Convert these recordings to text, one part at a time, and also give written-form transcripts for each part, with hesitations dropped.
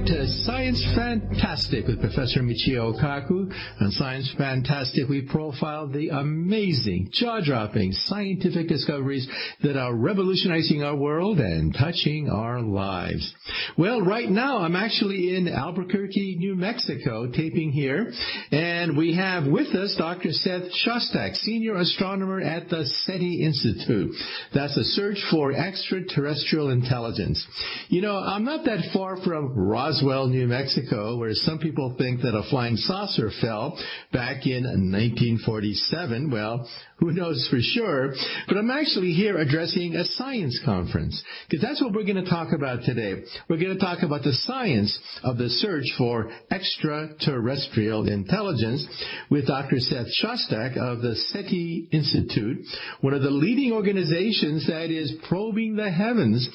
back to Science Fantastic with Professor Michio Kaku. On Science Fantastic, we profile the amazing, jaw-dropping scientific discoveries that are revolutionizing our world and touching our lives. Well, right now, I'm actually in Albuquerque, New Mexico, taping here, and we have with us Dr. Seth Shostak, Senior Astronomer at the SETI Institute. That's a search for extraterrestrial intelligence. You know, I'm not that far from Roswell, New Mexico, where some people think that a flying saucer fell back in 1947. Well, who knows for sure? But I'm actually here addressing a science conference, because that's what we're going to talk about today. We're going to talk about the science of the search for extraterrestrial intelligence with Dr. Seth Shostak of the SETI Institute, one of the leading organizations that is probing the heavens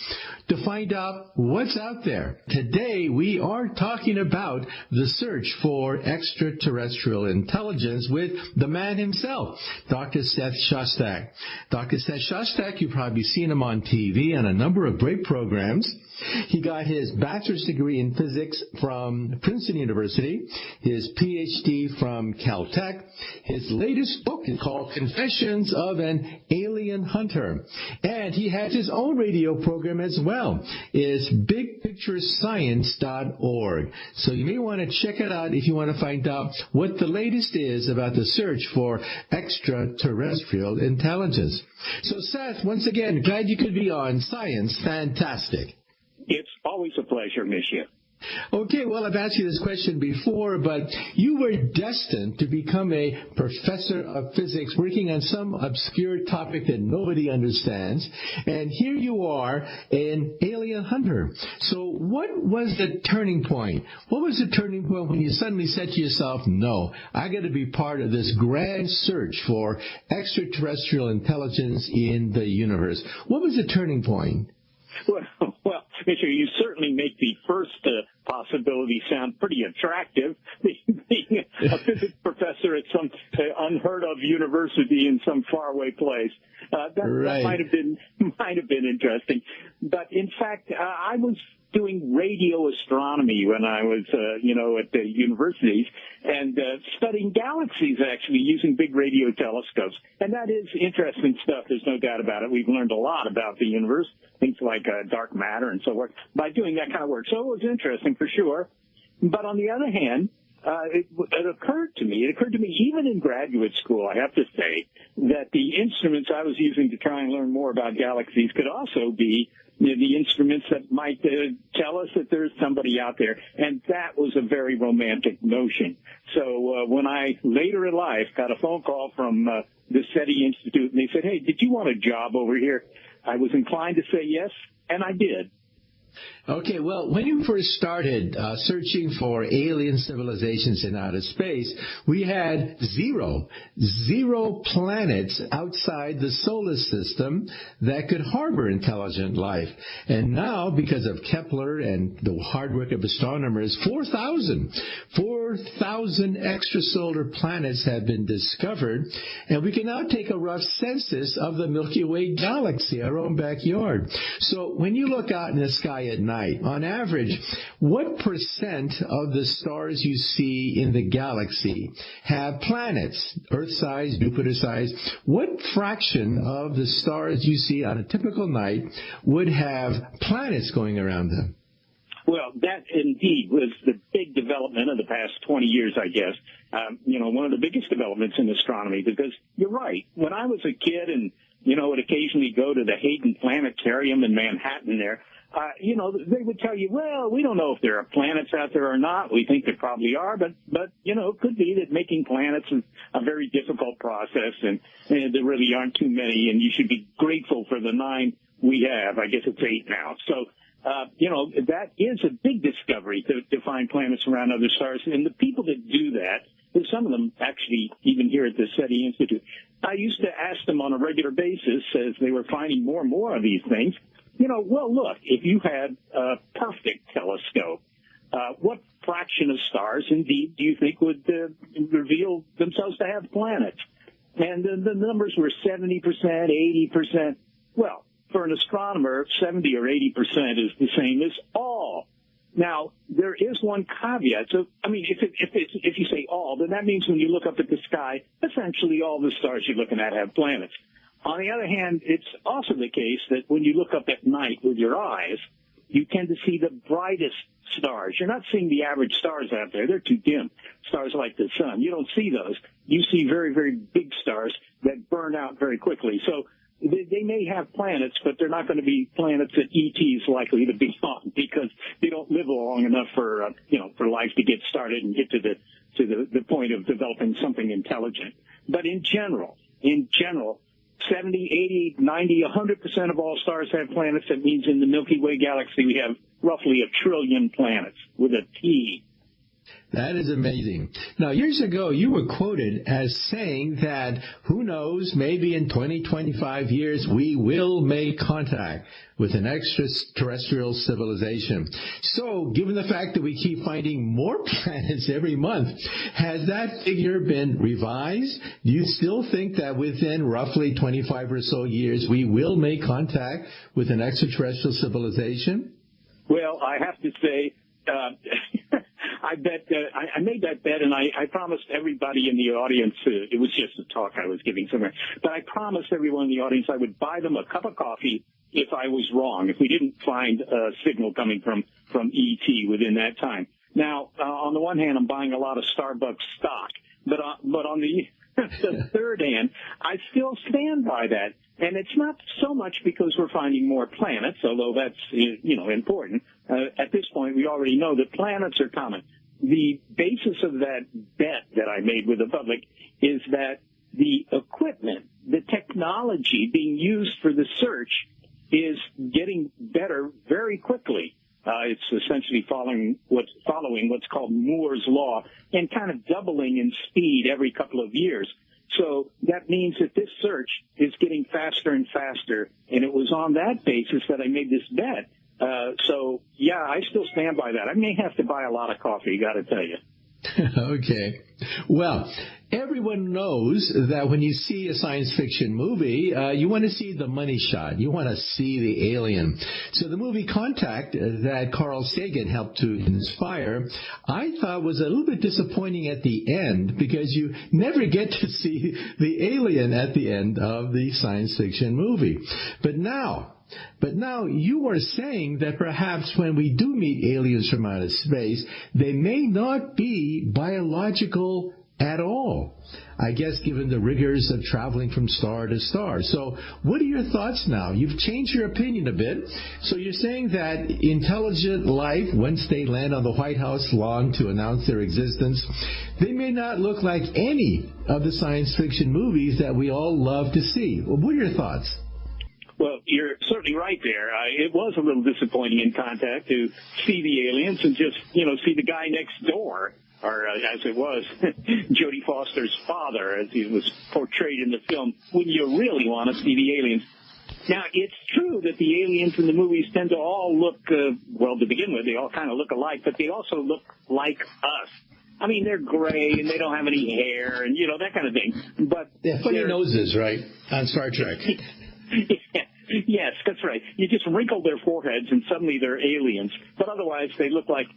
to find out what's out there. Today, we are talking about the search for extraterrestrial intelligence with the man himself, Dr. Seth Shostak. Dr. Seth Shostak, you've probably seen him on TV on a number of great programs. He got his bachelor's degree in physics from Princeton University, his PhD from Caltech. His latest book is called Confessions of an Alien Hunter. And he has his own radio program as well. It's bigpicturescience.org. So you may want to check it out if you want to find out what the latest is about the search for extraterrestrial intelligence. So Seth, once again, glad you could be on Science Fantastic. It's always a pleasure, Michio. Okay, well, I've asked you this question before, but you were destined to become a professor of physics working on some obscure topic that nobody understands, and here you are, an alien hunter. So what was the turning point? What was the turning point when you suddenly said to yourself, no, I got to be part of this grand search for extraterrestrial intelligence in the universe? What was the turning point? Well, Michio, you certainly make the first possibility sound pretty attractive, being a physics professor at some unheard of university in some faraway place. That might have been interesting. But in fact, I was doing radio astronomy when I was, at the universities, and studying galaxies, actually, using big radio telescopes. And that is interesting stuff. There's no doubt about it. We've learned a lot about the universe, things like dark matter and so forth, by doing that kind of work. So it was interesting for sure. But on the other hand, it occurred to me even in graduate school, I have to say, that the instruments I was using to try and learn more about galaxies could also be the instruments that might tell us that there's somebody out there. And that was a very romantic notion. So when I later in life got a phone call from the SETI Institute, and they said, hey, did you want a job over here? I was inclined to say yes, and I did. Okay, well, when you first started searching for alien civilizations in outer space, we had zero planets outside the solar system that could harbor intelligent life. And now, because of Kepler and the hard work of astronomers, 4,000 extrasolar planets have been discovered, and we can now take a rough census of the Milky Way galaxy, our own backyard. So when you look out in the sky at night, on average, what percent of the stars you see in the galaxy have planets, Earth-size, Jupiter-size? What fraction of the stars you see on a typical night would have planets going around them? Well, that indeed was the big development of the past 20 years, I guess. One of the biggest developments in astronomy, because you're right. When I was a kid and, would occasionally go to the Hayden Planetarium in Manhattan there, they would tell you, well, we don't know if there are planets out there or not. We think there probably are, but it could be that making planets is a very difficult process, and there really aren't too many, and you should be grateful for the 9 we have. I guess it's 8 now. So, that is a big discovery to find planets around other stars, and the people that do that, there's some of them actually even here at the SETI Institute. I used to ask them on a regular basis as they were finding more and more of these things, well, look, if you had a perfect telescope, what fraction of stars, indeed, do you think would reveal themselves to have planets? And the numbers were 70%, 80%. Well, for an astronomer, 70 or 80% is the same as all Now, there is one caveat. So, I mean, if you say all, then that means when you look up at the sky, essentially all the stars you're looking at have planets. On the other hand, it's also the case that when you look up at night with your eyes, you tend to see the brightest stars. You're not seeing the average stars out there. They're too dim. Stars like the sun. You don't see those. You see very, very big stars that burn out very quickly. So they may have planets, but they're not going to be planets that ET is likely to be on because they don't live long enough for for life to get started and get to the point of developing something intelligent. But in general, 70, 80, 90, 100% of all stars have planets. That means in the Milky Way galaxy we have roughly 1 trillion planets with a T. That is amazing. Now, years ago, you were quoted as saying that, who knows, maybe in 20, 25 years, we will make contact with an extraterrestrial civilization. So, given the fact that we keep finding more planets every month, has that figure been revised? Do you still think that within roughly 25 or so years, we will make contact with an extraterrestrial civilization? Well, I have to say, I made that bet, and I promised everybody in the audience, it was just a talk I was giving somewhere, but I promised everyone in the audience I would buy them a cup of coffee if I was wrong, if we didn't find a signal coming from ET within that time. Now, on the one hand, I'm buying a lot of Starbucks stock, but on the third hand, I still stand by that. And it's not so much because we're finding more planets, although that's, important. At this point, we already know that planets are common. The basis of that bet that I made with the public is that the equipment, the technology being used for the search is getting better very quickly. It's essentially following what's called Moore's Law and kind of doubling in speed every couple of years. So that means that this search is getting faster and faster, and it was on that basis that I made this bet. So, yeah, I still stand by that. I may have to buy a lot of coffee, got to tell you. Okay. Well, everyone knows that when you see a science fiction movie, you want to see the money shot. You want to see the alien. So the movie Contact that Carl Sagan helped to inspire, I thought was a little bit disappointing at the end because you never get to see the alien at the end of the science fiction movie. But now you are saying that perhaps when we do meet aliens from outer space, they may not be biological at all, I guess, given the rigors of traveling from star to star. So what are your thoughts now? You've changed your opinion a bit. So you're saying that intelligent life, once they land on the White House lawn to announce their existence, they may not look like any of the science fiction movies that we all love to see. Well, what are your thoughts? Well, you're certainly right there. It was a little disappointing in Contact to see the aliens and just, see the guy next door, or as it was, Jodie Foster's father, as he was portrayed in the film, when you really want to see the aliens. Now, it's true that the aliens in the movies tend to all look, to begin with, they all kind of look alike, but they also look like us. I mean, they're gray and they don't have any hair and, that kind of thing. But they have funny noses, right, on Star Trek. Yes, that's right. You just wrinkle their foreheads and suddenly they're aliens. But otherwise, they look like,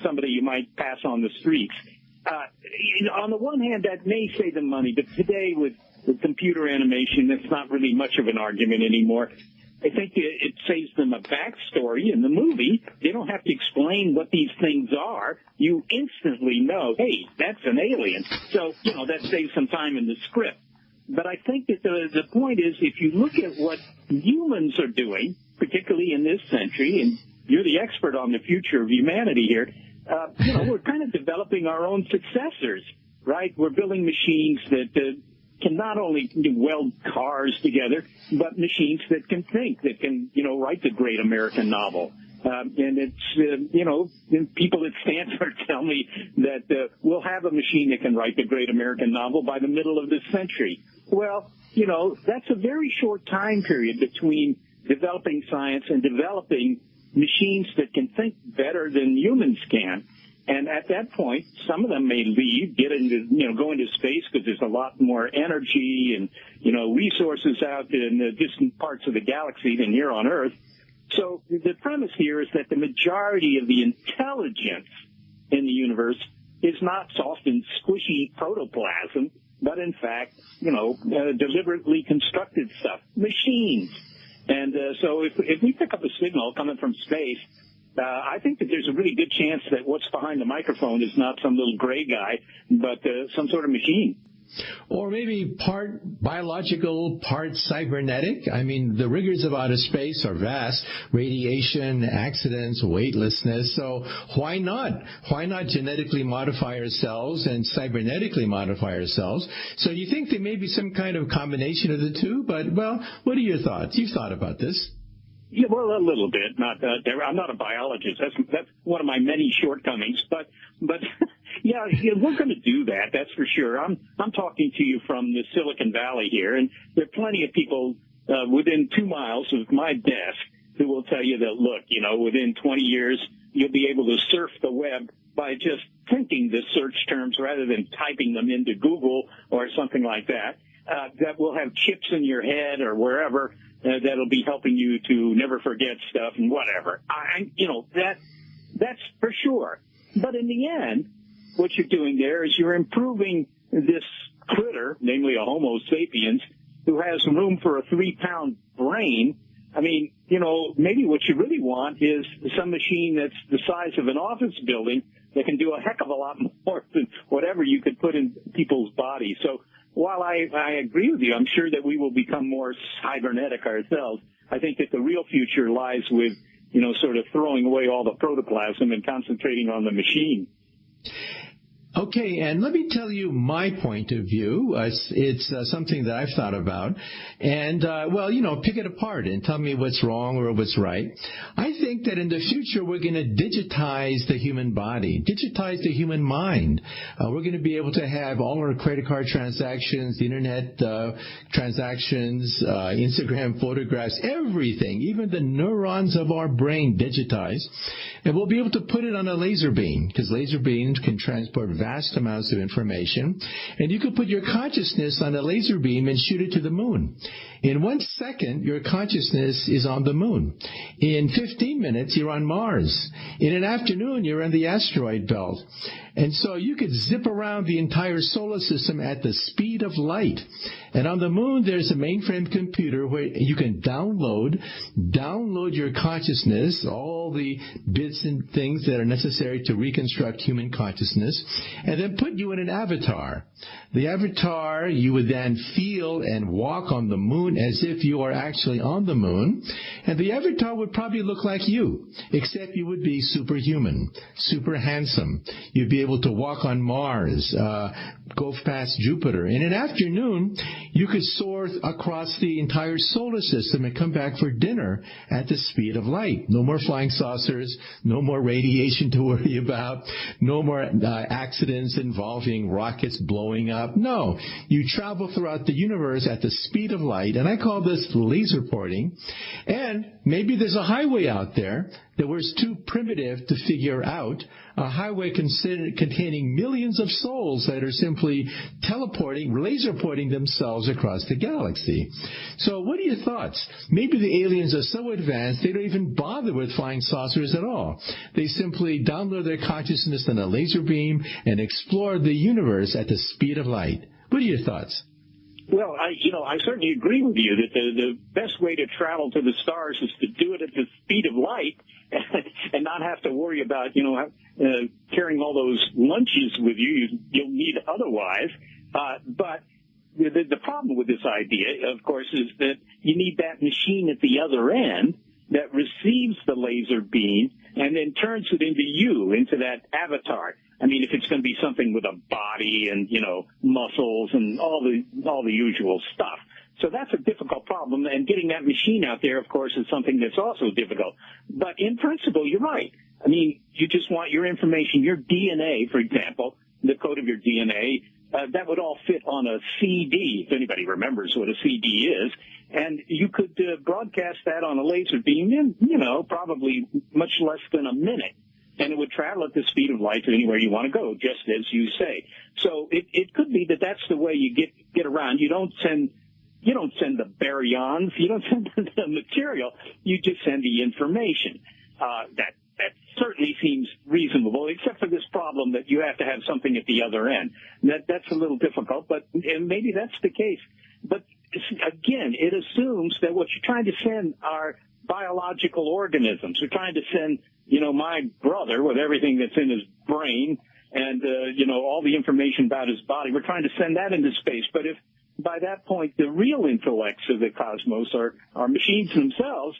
somebody you might pass on the streets. On the one hand, that may save them money, but today with computer animation, that's not really much of an argument anymore. I think it saves them a backstory in the movie. They don't have to explain what these things are. You instantly know, hey, that's an alien. So, that saves some time in the script. But I think that the point is, if you look at what humans are doing, particularly in this century, and you're the expert on the future of humanity here, we're kind of developing our own successors, right? We're building machines that can not only weld cars together, but machines that can think, that can, write the great American novel. And it's, people at Stanford tell me that we'll have a machine that can write the great American novel by the middle of this century. Well, that's a very short time period between developing science and developing machines that can think better than humans can. And at that point, some of them may leave, go into space because there's a lot more energy and, resources out in the distant parts of the galaxy than here on Earth. So the premise here is that the majority of the intelligence in the universe is not soft and squishy protoplasm, but in fact, deliberately constructed stuff, machines. And so if we pick up a signal coming from space, I think that there's a really good chance that what's behind the microphone is not some little gray guy, but some sort of machine. Or maybe part biological, part cybernetic. I mean, the rigors of outer space are vast. Radiation, accidents, weightlessness. So why not? Why not genetically modify ourselves and cybernetically modify ourselves? So you think there may be some kind of combination of the two? But, well, what are your thoughts? You've thought about this. Yeah, well, a little bit. I'm not a biologist. That's one of my many shortcomings. But yeah, we're going to do that. That's for sure. I'm talking to you from the Silicon Valley here, and there are plenty of people within 2 miles of my desk who will tell you that, look, within 20 years you'll be able to surf the web by just printing the search terms rather than typing them into Google or something like that. That will have chips in your head or wherever. That'll be helping you to never forget stuff and whatever. That's for sure. But in the end, what you're doing there is you're improving this critter, namely a Homo sapiens, who has room for a 3-pound brain. I mean, maybe what you really want is some machine that's the size of an office building that can do a heck of a lot more than whatever you could put in people's bodies. So while I agree with you, I'm sure that we will become more cybernetic ourselves. I think that the real future lies with, sort of throwing away all the protoplasm and concentrating on the machine. Okay, and let me tell you my point of view. It's something that I've thought about. And, pick it apart and tell me what's wrong or what's right. I think that in the future we're going to digitize the human body, digitize the human mind. We're going to be able to have all our credit card transactions, the internet transactions, Instagram photographs, everything, even the neurons of our brain digitized. And we'll be able to put it on a laser beam, because laser beams can transport vast amounts of information. And you could put your consciousness on a laser beam and shoot it to the moon. In 1 second, your consciousness is on the moon. In 15 minutes, you're on Mars. In an afternoon, you're in the asteroid belt. And so you could zip around the entire solar system at the speed of light. And on the moon, there's a mainframe computer where you can download your consciousness, all the bits and things that are necessary to reconstruct human consciousness, and then put you in an avatar. The avatar, you would then feel and walk on the moon as if you are actually on the moon. And the avatar would probably look like you, except you would be superhuman, super handsome. You'd be able to walk on Mars, go past Jupiter. In an afternoon, you could soar across the entire solar system and come back for dinner at the speed of light. No more flying saucers, no more radiation to worry about, no more accidents involving rockets blowing up. No, you travel throughout the universe at the speed of light, and I call this laser porting. And maybe there's a highway out there that was too primitive to figure out, a highway containing millions of souls that are simply laser porting themselves across the galaxy. So what are your thoughts? Maybe the aliens are so advanced they don't even bother with flying saucers at all. They simply download their consciousness on a laser beam and explore the universe at the speed of light. What are your thoughts? Well, I certainly agree with you that the best way to travel to the stars is to do it at the speed of light and not have to worry about, carrying all those lunches with you'll need otherwise. But the problem with this idea, of course, is that you need that machine at the other end that receives the laser beam and then turns it into that avatar. I mean, if it's going to be something with a body and, muscles and all the usual stuff. So that's a difficult problem, and getting that machine out there, of course, is something that's also difficult. But in principle, you're right. I mean, you just want your information, your DNA, for example, the code of your DNA, that would all fit on a CD, if anybody remembers what a CD is, and you could broadcast that on a laser beam in, probably much less than a minute. And it would travel at the speed of light to anywhere you want to go, just as you say. So it could be that that's the way you get around. You don't send You don't send the baryons. You don't send the material. You just send the information. That certainly seems reasonable, except for this problem that you have to have something at the other end. That's a little difficult, and maybe that's the case. But again, it assumes that what you're trying to send are biological organisms. We're trying to send, my brother with everything that's in his brain and, all the information about his body. We're trying to send that into space. But if by that point the real intellects of the cosmos are machines themselves,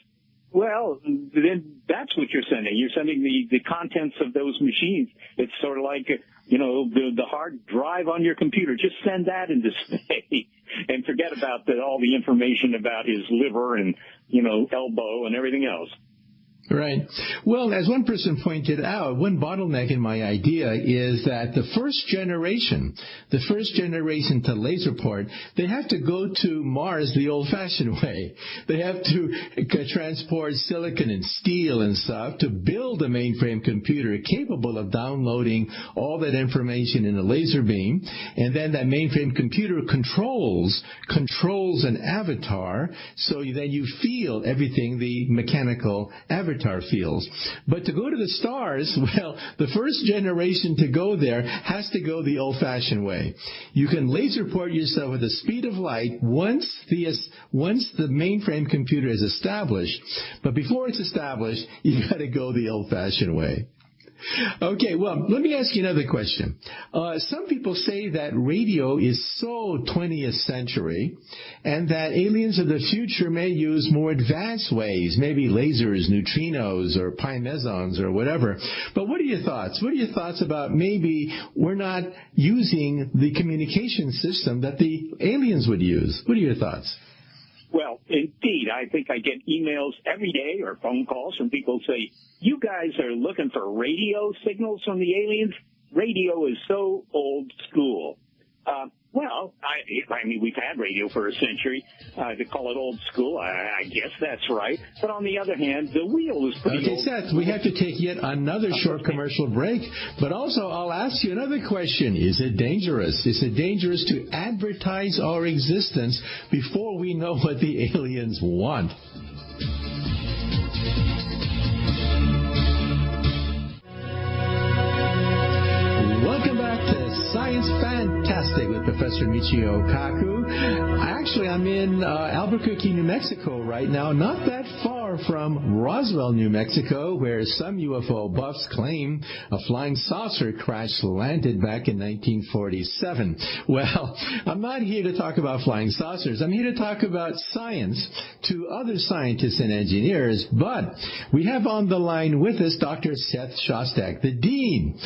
well, then that's what you're sending. You're sending the contents of those machines. It's sort of like, the hard drive on your computer. Just send that into space and forget about all the information about his liver and, elbow and everything else. Right. Well, as one person pointed out, one bottleneck in my idea is that the first generation to laserport, they have to go to Mars the old-fashioned way. They have to transport silicon and steel and stuff to build a mainframe computer capable of downloading all that information in a laser beam, and then that mainframe computer controls an avatar, so then you feel everything the mechanical avatar feels. But to go to the stars, well, the first generation to go there has to go the old-fashioned way. You can laser port yourself at the speed of light once the mainframe computer is established. But before it's established, you got to go the old-fashioned way. Okay, well, let me ask you another question. Some people say that radio is so 20th century and that aliens of the future may use more advanced ways, maybe lasers, neutrinos, or pi mesons, or whatever. But what are your thoughts? What are your thoughts about maybe we're not using the communication system that the aliens would use? What are your thoughts? Well, indeed, I think I get emails every day or phone calls from people who say, you guys are looking for radio signals from the aliens? Radio is so old school. Well, I mean, we've had radio for a century. To call it old school, I guess that's right. But on the other hand, the wheel is pretty old. Okay, Seth, we have to take yet another short commercial break. But also, I'll ask you another question. Is it dangerous? Is it dangerous to advertise our existence before we know what the aliens want? Welcome back to Science Fantastic with Professor Michio Kaku. Actually, I'm in Albuquerque, New Mexico right now, not that far from Roswell, New Mexico, where some UFO buffs claim a flying saucer crash landed back in 1947. Well, I'm not here to talk about flying saucers. I'm here to talk about science to other scientists and engineers. But we have on the line with us Dr. Seth Shostak, the Dean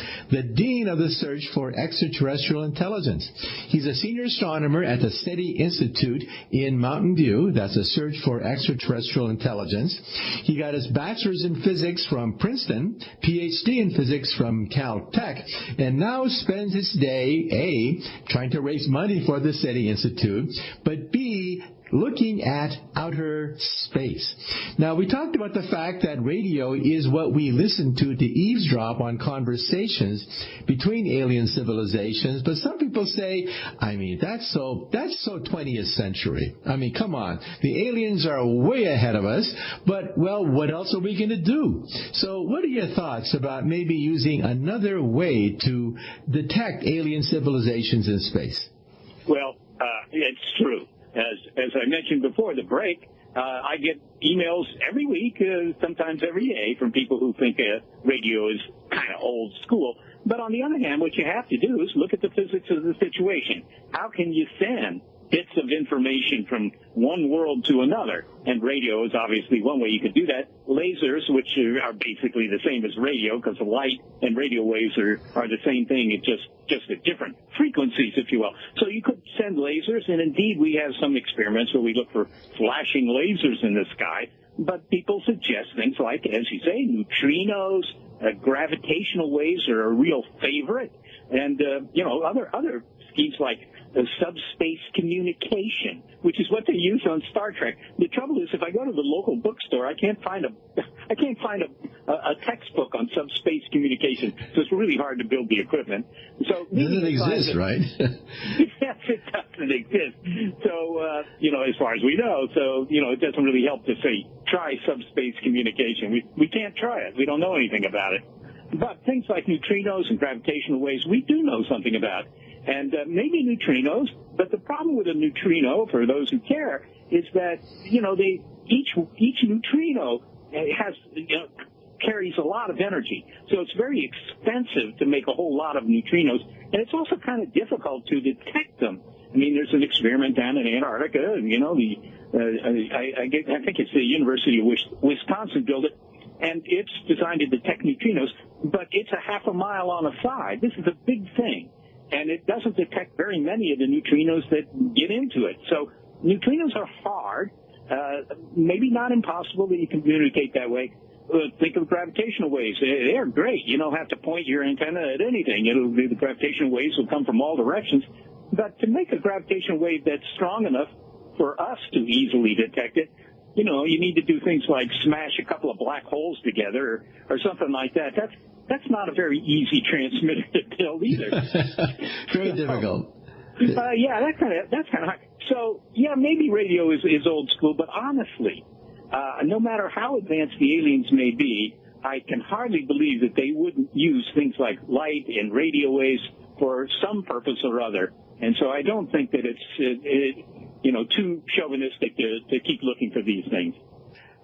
of the Search for Extraterrestrial Intelligence. He's a senior astronomer at the SETI Institute in Mountain View. That's a Search for Extraterrestrial Intelligence. He got his bachelor's in physics from Princeton, PhD in physics from Caltech, and now spends his day, A, trying to raise money for the SETI Institute, but B, looking at outer space. Now, we talked about the fact that radio is what we listen to eavesdrop on conversations between alien civilizations, but some people say, I mean, that's so 20th century. I mean, come on. The aliens are way ahead of us, but, well, what else are we going to do? So what are your thoughts about maybe using another way to detect alien civilizations in space? Well, it's true. As I mentioned before the break, I get emails every week, sometimes every day, from people who think radio is kind of old school. But on the other hand, what you have to do is look at the physics of the situation. How can you send bits of information from one world to another? And radio is obviously one way you could do that. Lasers, which are basically the same as radio, because light and radio waves are the same thing. It's just at different frequencies, if you will. So you could send lasers, and indeed we have some experiments where we look for flashing lasers in the sky. But people suggest things like, as you say, neutrinos, gravitational waves are a real favorite, and other schemes like subspace communication, which is what they use on Star Trek. The trouble is, if I go to the local bookstore, I can't find a textbook on subspace communication. So it's really hard to build the equipment. So it doesn't exist, right? Yes, it doesn't exist. So as far as we know. So, it doesn't really help to say, try subspace communication. We can't try it. We don't know anything about it. But things like neutrinos and gravitational waves, we do know something about. And maybe neutrinos, but the problem with a neutrino, for those who care, is that, each neutrino has, carries a lot of energy. So it's very expensive to make a whole lot of neutrinos, and it's also kind of difficult to detect them. I mean, there's an experiment down in Antarctica, and, I think it's the University of Wisconsin built it, and it's designed to detect neutrinos, but it's a half a mile on a side. This is a big thing, and it doesn't detect very many of the neutrinos that get into it. So neutrinos are hard, maybe not impossible that you can communicate that way. Think of gravitational waves. They're great. You don't have to point your antenna at anything. The gravitational waves will come from all directions. But to make a gravitational wave that's strong enough for us to easily detect it, you need to do things like smash a couple of black holes together or something like that. That's not a very easy transmitter to build either. Very difficult. That's kind of hard. So, maybe radio is old school, but honestly, no matter how advanced the aliens may be, I can hardly believe that they wouldn't use things like light and radio waves for some purpose or other. And so I don't think that it's too chauvinistic to keep looking for these things.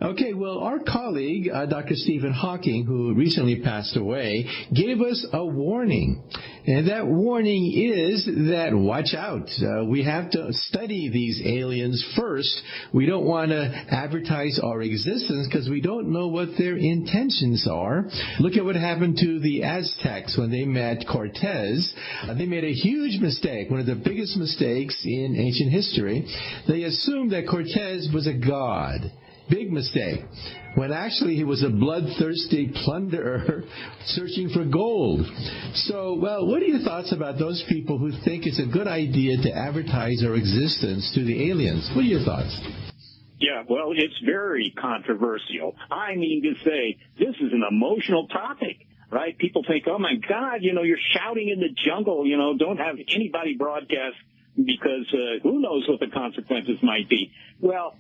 Okay, well, our colleague, Dr. Stephen Hawking, who recently passed away, gave us a warning. And that warning is that watch out. We have to study these aliens first. We don't want to advertise our existence because we don't know what their intentions are. Look at what happened to the Aztecs when they met Cortez. They made a huge mistake, one of the biggest mistakes in ancient history. They assumed that Cortez was a god. Big mistake. When actually he was a bloodthirsty plunderer searching for gold. So, well, what are your thoughts about those people who think it's a good idea to advertise our existence to the aliens? What are your thoughts? Yeah, well, it's very controversial. I mean to say, this is an emotional topic, right? People think, oh my God, you're shouting in the jungle, don't have anybody broadcast because who knows what the consequences might be. Well,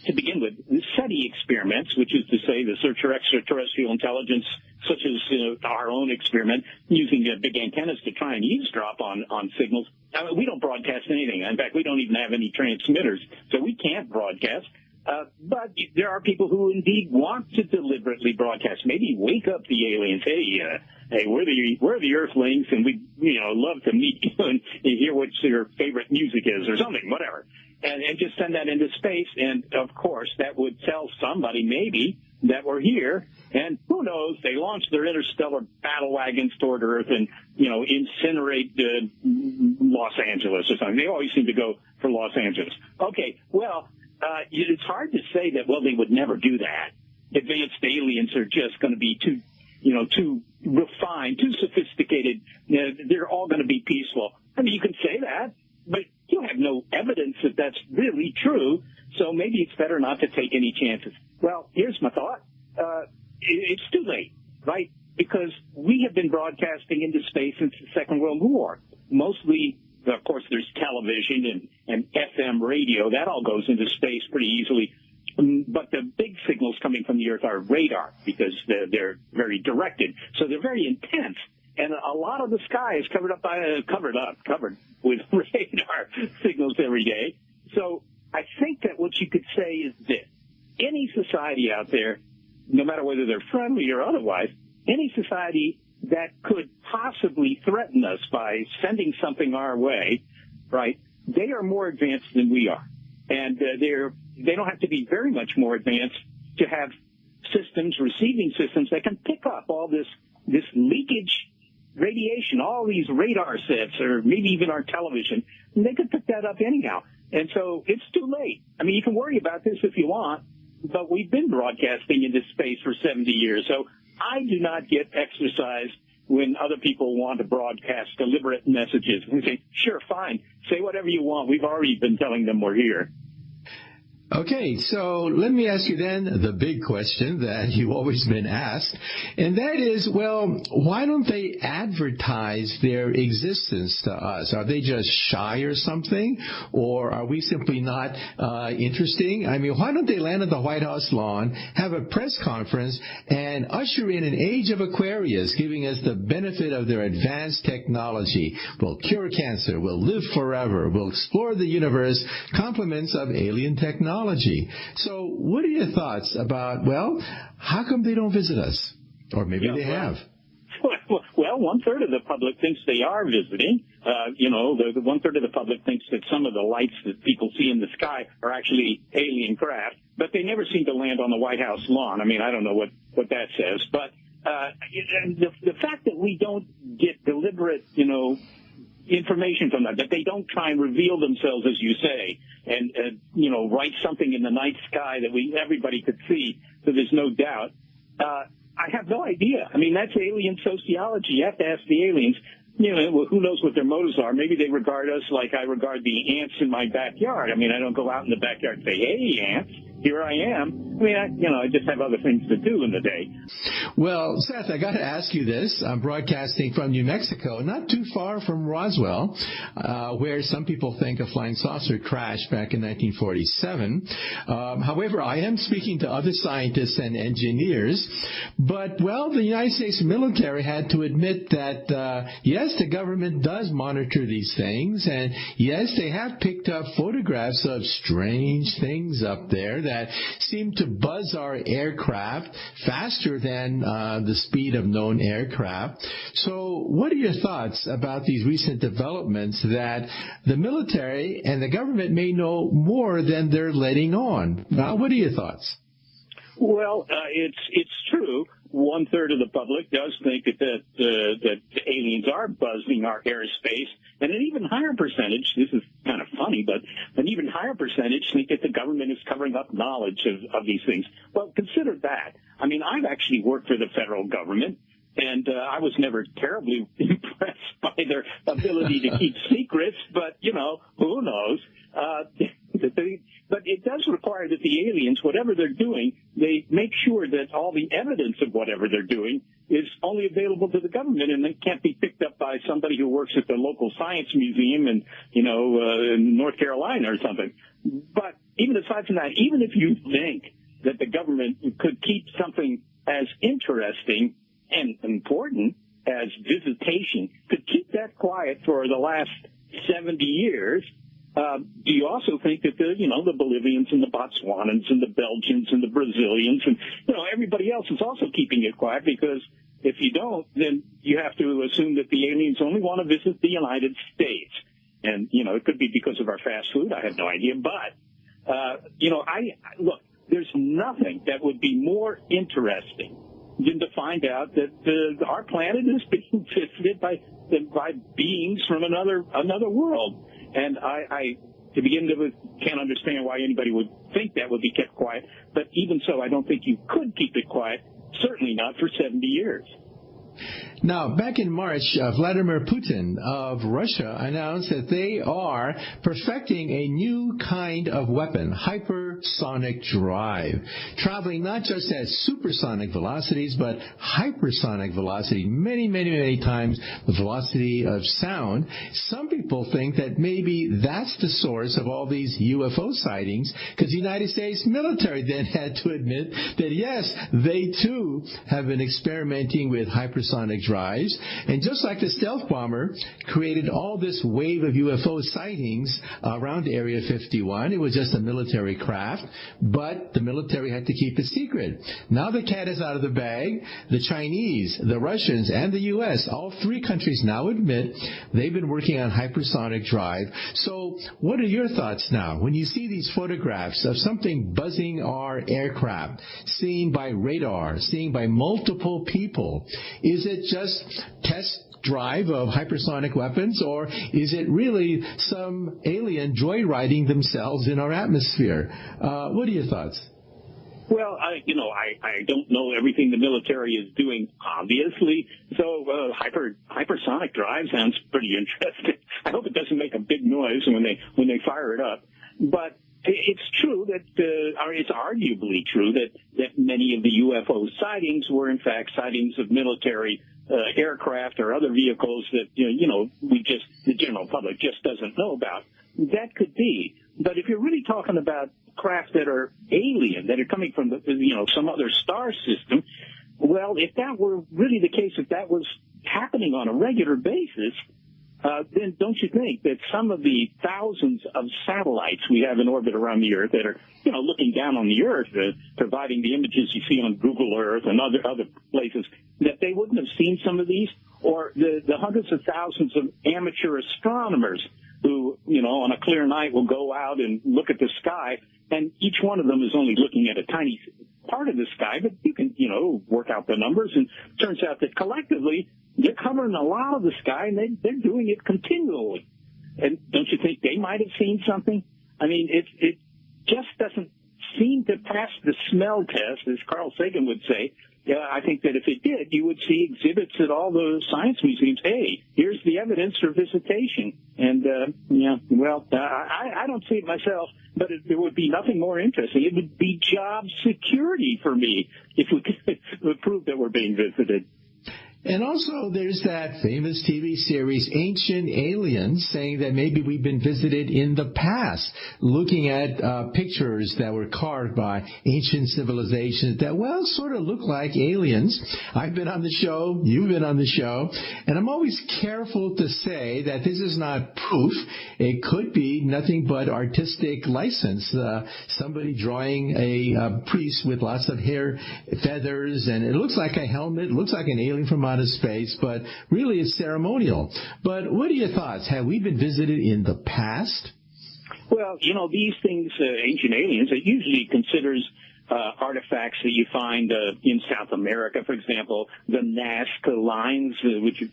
to begin with, the SETI experiments, which is to say the search for extraterrestrial intelligence, such as our own experiment, using big antennas to try and eavesdrop on signals. I mean, we don't broadcast anything. In fact, we don't even have any transmitters, so we can't broadcast. But there are people who indeed want to deliberately broadcast, maybe wake up the aliens. Hey, we're the Earthlings, and we love to meet you and hear what your favorite music is or something, whatever. And just send that into space, and of course that would tell somebody maybe that we're here, and who knows, they launch their interstellar battle wagons toward Earth and, incinerate Los Angeles or something. They always seem to go for Los Angeles. Okay, well, it's hard to say that, well, they would never do that. Advanced aliens are just going to be too refined, too sophisticated. They're all going to be peaceful. I mean, you can say that, but you have no evidence that that's really true, so maybe it's better not to take any chances. Well, here's my thought. It's too late, right? Because we have been broadcasting into space since the Second World War. Mostly, of course, there's television and FM radio. That all goes into space pretty easily. But the big signals coming from the Earth are radar because they're very directed. So they're very intense. And a lot of the sky is covered with radar signals every day. So I think that what you could say is this. Any society out there, no matter whether they're friendly or otherwise, any society that could possibly threaten us by sending something our way, right, they are more advanced than we are. And they don't have to be very much more advanced to have systems, receiving systems that can pick up all this leakage radiation, all these radar sets, or maybe even our television, and they could pick that up anyhow. And so it's too late. I mean, you can worry about this if you want, but we've been broadcasting into space for 70 years. So I do not get exercised when other people want to broadcast deliberate messages. We say, sure, fine, say whatever you want. We've already been telling them we're here. Okay, so let me ask you then the big question that you've always been asked, and that is, well, why don't they advertise their existence to us? Are they just shy or something? Or are we simply not interesting? I mean, why don't they land on the White House lawn, have a press conference, and usher in an age of Aquarius, giving us the benefit of their advanced technology? We'll cure cancer, we'll live forever, we'll explore the universe, compliments of alien technology. So what are your thoughts about, well, how come they don't visit us? Or maybe they have. Well, one-third of the public thinks they are visiting. The one-third of the public thinks that some of the lights that people see in the sky are actually alien craft, but they never seem to land on the White House lawn. I mean, I don't know what that says. But the fact that we don't get deliberate, information from them, that they don't try and reveal themselves, as you say, and write something in the night sky that everybody could see, so there's no doubt. I have no idea. I mean, that's alien sociology. You have to ask the aliens. Who knows what their motives are? Maybe they regard us like I regard the ants in my backyard. I mean, I don't go out in the backyard and say, "Hey, ants, here I am." I mean, I just have other things to do in the day. Well, Seth, I got to ask you this. I'm broadcasting from New Mexico, not too far from Roswell, where some people think a flying saucer crashed back in 1947. However, I am speaking to other scientists and engineers. But, well, the United States military had to admit that, yes, the government does monitor these things. And, yes, they have picked up photographs of strange things up there that seem to buzz our aircraft faster than the speed of known aircraft. So what are your thoughts about these recent developments that the military and the government may know more than they're letting on? What are your thoughts? Well, it's true. One-third of the public does think that aliens are buzzing our airspace, and an even higher percentage, this is kind of funny, but an even higher percentage think that the government is covering up knowledge of these things. Well, consider that. I mean, I've actually worked for the federal government, and I was never terribly impressed by their ability to keep secrets, but, who knows? But it does require that the aliens, whatever they're doing, they make sure that all the evidence of whatever they're doing is only available to the government, and it can't be picked up by somebody who works at the local science museum in North Carolina or something. But even aside from that, even if you think that the government could keep something as interesting and important as visitation, could keep that quiet for the last 70 years, do you also think that the Bolivians and the Botswanans and the Belgians and the Brazilians and, everybody else is also keeping it quiet? Because if you don't, then you have to assume that the aliens only want to visit the United States. And, it could be because of our fast food. I have no idea. But, look, there's nothing that would be more interesting than to find out that our planet is being visited by beings from another world. And I to begin with, can't understand why anybody would think that would be kept quiet. But even so, I don't think you could keep it quiet, certainly not for 70 years. Now, back in March, Vladimir Putin of Russia announced that they are perfecting a new kind of weapon, hypersonic drive, traveling not just at supersonic velocities, but hypersonic velocity, many, many, many times the velocity of sound. Some people think that maybe that's the source of all these UFO sightings, because the United States military then had to admit that, yes, they too have been experimenting with hypersonic drives. And just like the stealth bomber created all this wave of UFO sightings around Area 51, it was just a military craft, but the military had to keep it secret. Now the cat is out of the bag. The Chinese, the Russians, and the U.S., all three countries now admit they've been working on hypersonic drive. So what are your thoughts now when you see these photographs of something buzzing our aircraft, seen by radar, seen by multiple people? Is it just test drive of hypersonic weapons, or is it really some alien joyriding themselves in our atmosphere? What are your thoughts? Well, I don't know everything the military is doing, obviously. So hypersonic drive sounds pretty interesting. I hope it doesn't make a big noise when they fire it up. But it's true that, or it's arguably true that many of the UFO sightings were in fact sightings of military aircraft or other vehicles that, the general public just doesn't know about. That could be. But if you're really talking about craft that are alien, that are coming from, some other star system, well, if that were really the case, if that was happening on a regular basis, then don't you think that some of the thousands of satellites we have in orbit around the Earth that are, looking down on the Earth, providing the images you see on Google Earth and other places, that they wouldn't have seen some of these? Or the hundreds of thousands of amateur astronomers who, on a clear night will go out and look at the sky, and each one of them is only looking at a tiny part of the sky, but you can, work out the numbers, and it turns out that collectively they're covering a lot of the sky, and they're doing it continually. And don't you think they might have seen something? I mean, it just doesn't seem to pass the smell test, as Carl Sagan would say. Yeah, I think that if it did, you would see exhibits at all the science museums. Hey, here's the evidence for visitation. And, I don't see it myself, but it would be nothing more interesting. It would be job security for me if we could prove that we're being visited. And also there's that famous TV series, Ancient Aliens, saying that maybe we've been visited in the past, looking at pictures that were carved by ancient civilizations that, sort of look like aliens. I've been on the show, you've been on the show, and I'm always careful to say that this is not proof. It could be nothing but artistic license. Somebody drawing a priest with lots of hair, feathers, and it looks like a helmet, it looks like an alien from outer space, but really it's ceremonial. But what are your thoughts? Have we been visited in the past? Well, these things, ancient aliens, it usually considers artifacts that you find in South America, for example, the Nazca lines, which are,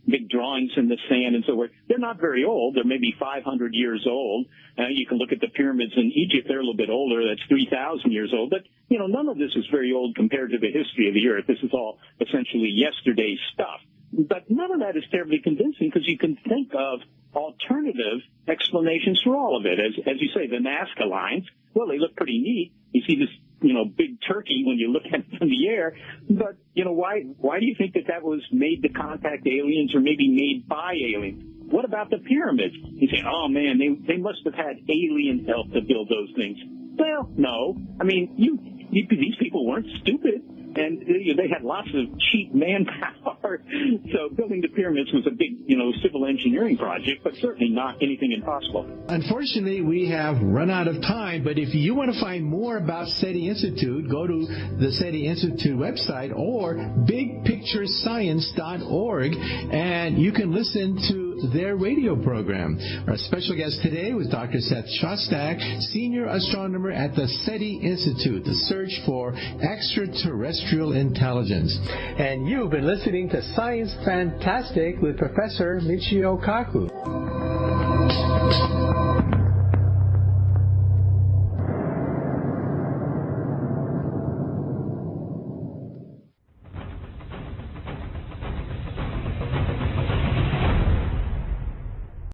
big drawings in the sand and so forth. They're not very old. They're maybe 500 years old. You can look at the pyramids in Egypt. They're a little bit older. That's 3,000 years old. But, none of this is very old compared to the history of the Earth. This is all essentially yesterday's stuff. But none of that is terribly convincing because you can think of alternative explanations for all of it. As you say, the Nazca lines, well, they look pretty neat. You see this, big turkey when you look at it from the air. But, why do you think that was made to contact aliens or maybe made by aliens? What about the pyramids? You say, oh, man, they must have had alien help to build those things. Well, no. I mean, these people weren't stupid. And they had lots of cheap manpower. So building the pyramids was a big, civil engineering project, but certainly not anything impossible. Unfortunately, we have run out of time, but if you want to find more about SETI Institute, go to the SETI Institute website or bigpicturescience.org, and you can listen to their radio program. Our special guest today was Dr. Seth Shostak, Senior Astronomer at the SETI Institute, the search for extraterrestrial intelligence. And you've been listening to Science Fantastic with Professor Michio Kaku.